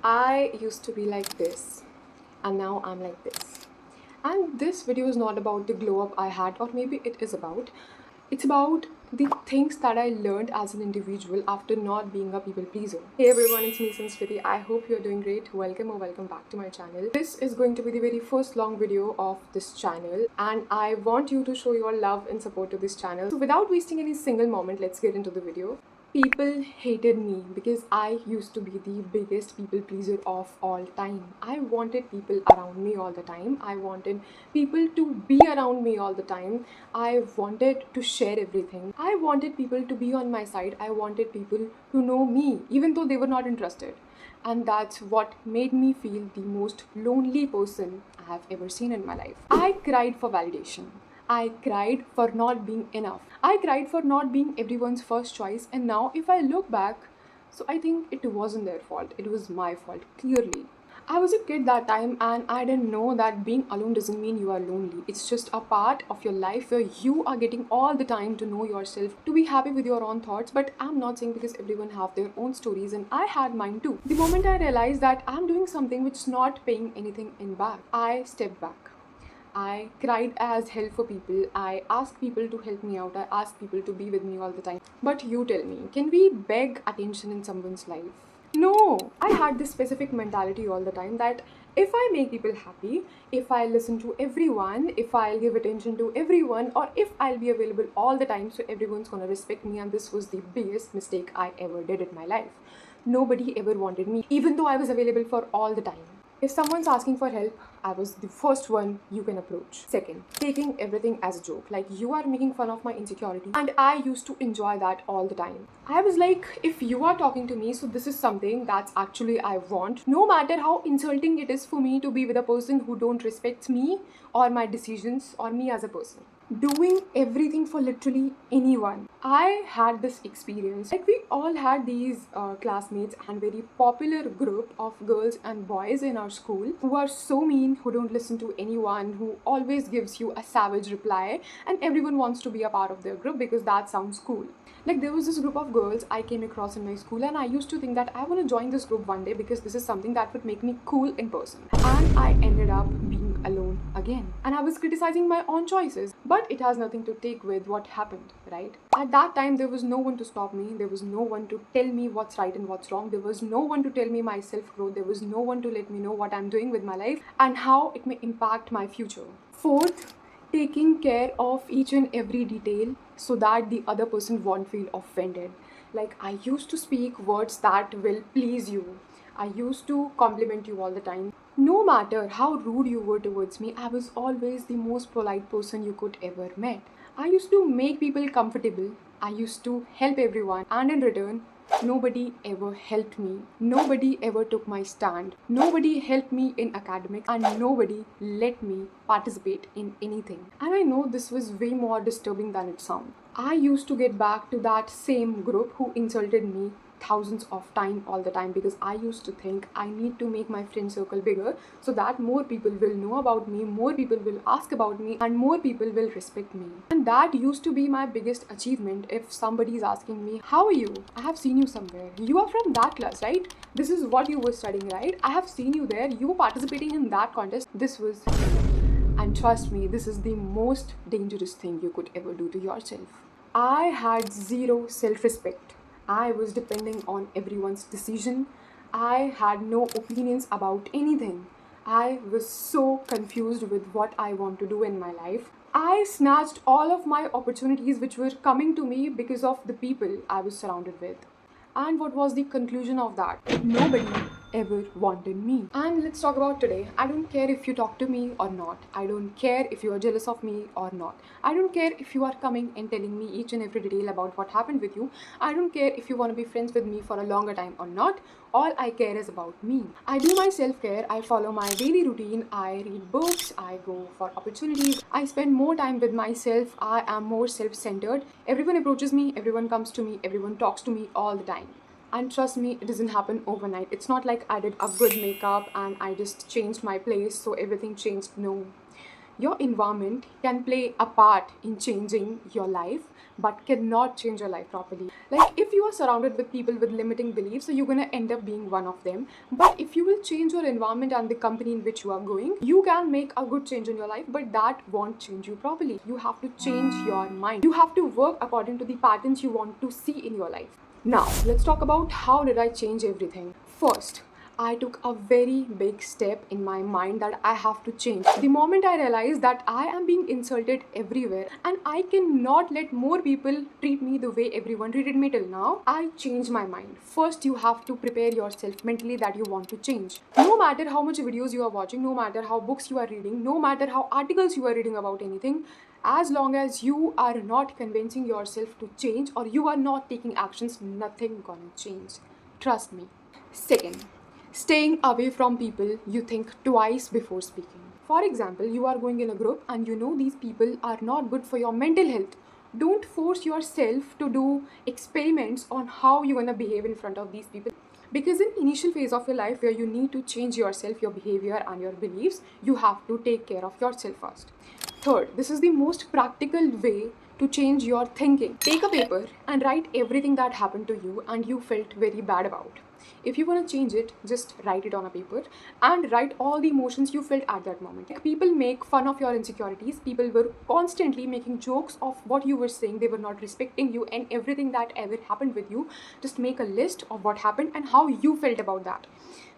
I used to be like this, and now I'm like this. And this video is not about the glow up I had, or maybe it is about. It's about the things that I learned as an individual after not being a people pleaser. Hey everyone, it's me Sanskriti. I hope you're doing great. Welcome or welcome back to my channel. This is going to be the very first long video of this channel, and I want you to show your love and support to this channel. So without wasting any single moment, let's get into the video. People hated me because I used to be the biggest people pleaser of all time. I wanted people around me all the time. I wanted people to be around me all the time. I wanted to share everything. I wanted people to be on my side. I wanted people to know me, even though they were not interested. And that's what made me feel the most lonely person I have ever seen in my life. I cried for validation. I cried for not being enough. I cried for not being everyone's first choice, and now if I look back, so I think it wasn't their fault, it was my fault, clearly. I was a kid that time and I didn't know that being alone doesn't mean you are lonely. It's just a part of your life where you are getting all the time to know yourself, to be happy with your own thoughts. But I'm not saying because everyone have their own stories and I had mine too. The moment I realized that I'm doing something which is not paying anything in back, I stepped back. I cried as hell for people. I asked people to help me out. I asked people to be with me all the time. But you tell me, can we beg attention in someone's life? No, I had this specific mentality all the time that if I make people happy, if I listen to everyone, if I'll give attention to everyone, or if I'll be available all the time, so everyone's gonna respect me. And this was the biggest mistake I ever did in my life. Nobody ever wanted me, even though I was available for all the time. If someone's asking for help, I was the first one you can approach. Second, taking everything as a joke. Like, you are making fun of my insecurity. And I used to enjoy that all the time. I was like, if you are talking to me, so this is something that's actually I want. No matter how insulting it is for me to be with a person who don't respect me or my decisions or me as a person. Doing everything for literally anyone. I had this experience. Like, we all had these classmates and very popular group of girls and boys in our school who are so mean, who don't listen to anyone, who always gives you a savage reply, and everyone wants to be a part of their group because that sounds cool. Like, there was this group of girls I came across in my school, and I used to think that I want to join this group one day because this is something that would make me cool in person. And I ended up being alone again. And I was criticizing my own choices. But it has nothing to take with what happened, right? At that time, there was no one to stop me. There was no one to tell me what's right and what's wrong. There was no one to tell me my self-growth. There was no one to let me know what I'm doing with my life and how it may impact my future. Fourth, taking care of each and every detail so that the other person won't feel offended. Like, I used to speak words that will please you. I used to compliment you all the time. No matter how rude you were towards me, I was always the most polite person you could ever met. I used to make people comfortable. I used to help everyone, and in return, nobody ever helped me. Nobody ever took my stand. Nobody helped me in academics, and nobody let me participate in anything. And I know this was way more disturbing than it sounds. I used to get back to that same group who insulted me thousands of time all the time because I used to think I need to make my friend circle bigger so that more people will know about me, more people will ask about me, and more people will respect me. And that used to be my biggest achievement. If somebody is asking me, how are you? I have seen you somewhere. You are from that class, right? This is what you were studying, right? I have seen you there. You were participating in that contest. This was... And trust me, this is the most dangerous thing you could ever do to yourself. I had zero self-respect. I was depending on everyone's decision. I had no opinions about anything. I was so confused with what I want to do in my life. I snatched all of my opportunities which were coming to me because of the people I was surrounded with. And what was the conclusion of that? Nobody ever wanted me. And let's talk about today. I don't care if you talk to me or not. I don't care if you are jealous of me or not. I don't care if you are coming and telling me each and every detail about what happened with you. I don't care if you want to be friends with me for a longer time or not. All I care is about me. I do my self-care. I follow my daily routine. I read books. I go for opportunities. I spend more time with myself. I am more self-centered. Everyone approaches me. Everyone comes to me. Everyone talks to me all the time. And trust me, it doesn't happen overnight. It's not like I did a good makeup and I just changed my place so everything changed. No. Your environment can play a part in changing your life, but cannot change your life properly. Like if you are surrounded with people with limiting beliefs, so you're gonna end up being one of them. But if you will change your environment and the company in which you are going, you can make a good change in your life, but that won't change you properly. You have to change your mind. You have to work according to the patterns you want to see in your life. Now, let's talk about how did I change everything. First, I took a very big step in my mind that I have to change. The moment I realized that I am being insulted everywhere and I cannot let more people treat me the way everyone treated me till now, I changed my mind. First, you have to prepare yourself mentally that you want to change. No matter how much videos you are watching, no matter how books you are reading, no matter how articles you are reading about anything, as long as you are not convincing yourself to change or you are not taking actions, nothing gonna change. Trust me. Second, staying away from people you think twice before speaking. For example, you are going in a group and you know these people are not good for your mental health. Don't force yourself to do experiments on how you're gonna behave in front of these people. Because in initial phase of your life where you need to change yourself, your behavior and your beliefs, you have to take care of yourself first. Third, this is the most practical way to change your thinking. Take a paper and write everything that happened to you and you felt very bad about. If you want to change it, just write it on a paper and write all the emotions you felt at that moment. Like people make fun of your insecurities. People were constantly making jokes of what you were saying. They were not respecting you and everything that ever happened with you. Just make a list of what happened and how you felt about that.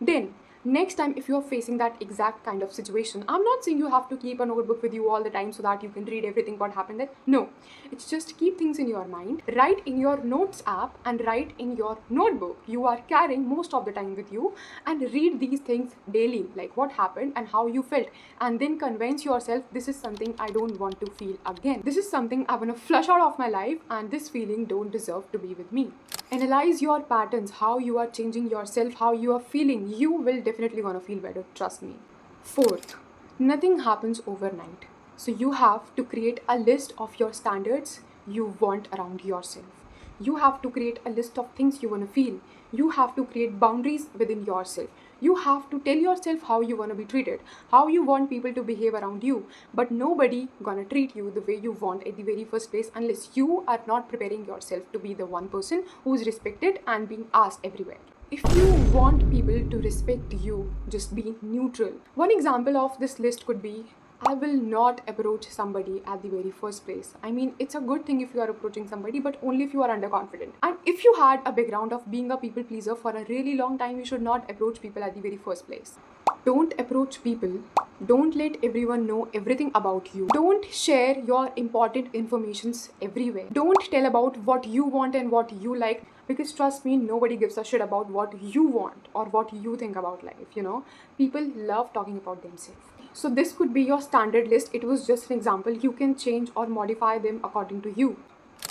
Then next time if you are facing that exact kind of situation, I'm not saying you have to keep a notebook with you all the time so that you can read everything what happened there. No, it's just keep things in your mind, write in your notes app and write in your notebook you are carrying most of the time with you, and read these things daily, like what happened and how you felt, and then convince yourself this is something I don't want to feel again. This is something I want to flush out of my life and this feeling don't deserve to be with me. Analyze your patterns, how you are changing yourself, how you are feeling. You will definitely gonna feel better, trust me. Fourth, nothing happens overnight. So you have to create a list of your standards you want around yourself. You have to create a list of things you want to feel. You have to create boundaries within yourself. You have to tell yourself how you want to be treated, how you want people to behave around you. But nobody gonna treat you the way you want at the very first place unless you are not preparing yourself to be the one person who's respected and being asked everywhere. If you want people to respect you, just be neutral. One example of this list could be, I will not approach somebody at the very first place. I mean, it's a good thing if you are approaching somebody, but only if you are underconfident. And if you had a background of being a people pleaser for a really long time, you should not approach people at the very first place. Don't approach people. Don't let everyone know everything about you. Don't share your important informations everywhere. Don't tell about what you want and what you like, because trust me, nobody gives a shit about what you want or what you think about life. People love talking about themselves. So this could be your standard list. It was just an example. You can change or modify them according to you.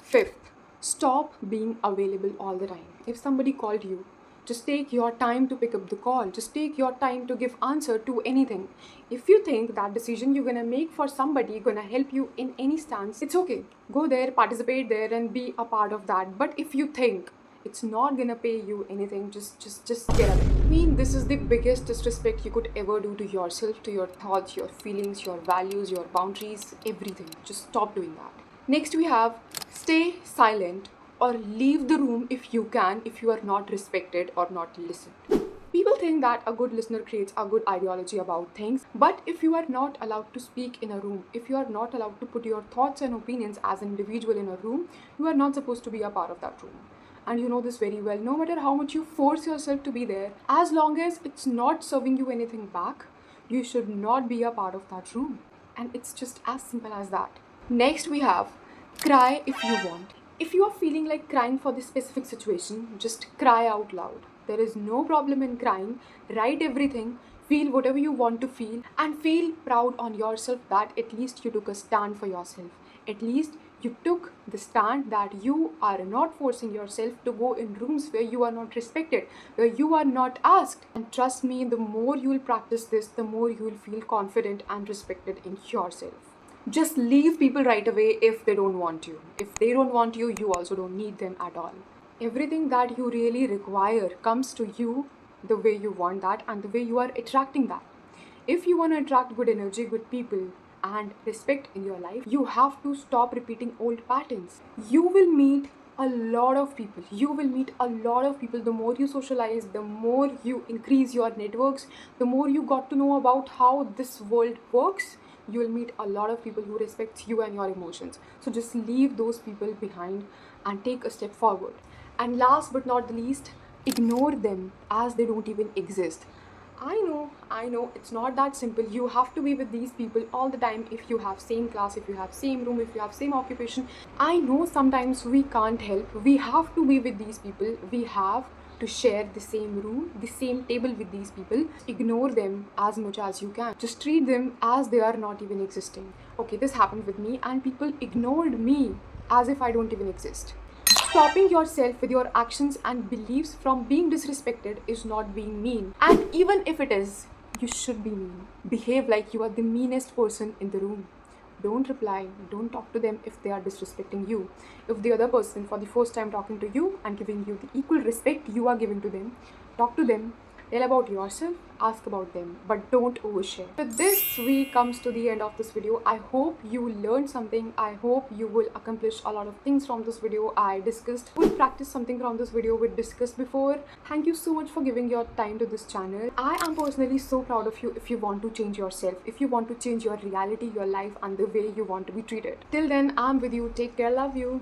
Fifth, stop being available all the time. If somebody called you, just take your time to pick up the call. Just take your time to give answer to anything. If you think that decision you're gonna make for somebody gonna help you in any stance, it's okay. Go there, participate there and be a part of that. But if you think it's not gonna pay you anything, just get away. I mean, this is the biggest disrespect you could ever do to yourself, to your thoughts, your feelings, your values, your boundaries, everything. Just stop doing that. Next we have, stay silent or leave the room if you can, if you are not respected or not listened. People think that a good listener creates a good ideology about things, but if you are not allowed to speak in a room, if you are not allowed to put your thoughts and opinions as an individual in a room, you are not supposed to be a part of that room. And you know this very well. No matter how much you force yourself to be there, as long as it's not serving you anything back, you should not be a part of that room. And it's just as simple as that. Next we have, cry if you want. If you are feeling like crying for this specific situation, just cry out loud. There is no problem in crying. Write everything, feel whatever you want to feel, and feel proud on yourself that at least you took a stand for yourself. At least you took the stand that you are not forcing yourself to go in rooms where you are not respected, where you are not asked. And trust me, the more you will practice this, the more you will feel confident and respected in yourself. Just leave people right away if they don't want you. If they don't want you, you also don't need them at all. Everything that you really require comes to you the way you want that and the way you are attracting that. If you want to attract good energy, good people, and respect in your life, you have to stop repeating old patterns. You will meet a lot of people. You will meet a lot of people. The more you socialize, the more you increase your networks, the more you got to know about how this world works, you will meet a lot of people who respect you and your emotions. So just leave those people behind and take a step forward. And last but not the least, ignore them as they don't even exist. I know, it's not that simple. You have to be with these people all the time if you have same class, if you have same room, if you have same occupation. I know sometimes we can't help. We have to be with these people. We have to share the same room, the same table with these people. Ignore them as much as you can. Just treat them as they are not even existing. Okay, this happened with me, and people ignored me as if I don't even exist. Stopping yourself with your actions and beliefs from being disrespected is not being mean. And even if it is, you should be mean. Behave like you are the meanest person in the room. Don't reply, don't talk to them if they are disrespecting you. If the other person, for the first time talking to you and giving you the equal respect you are giving to them, talk to them, tell about yourself, ask about them, but don't overshare. With this, we comes to the end of this video. I hope you learned something. I hope you will accomplish a lot of things from this video. I discussed, will practice something from this video we discussed before. Thank you so much for giving your time to this channel. I am personally so proud of you if you want to change yourself, if you want to change your reality, your life, and the way you want to be treated. Till then, I'm with you. Take care. Love you.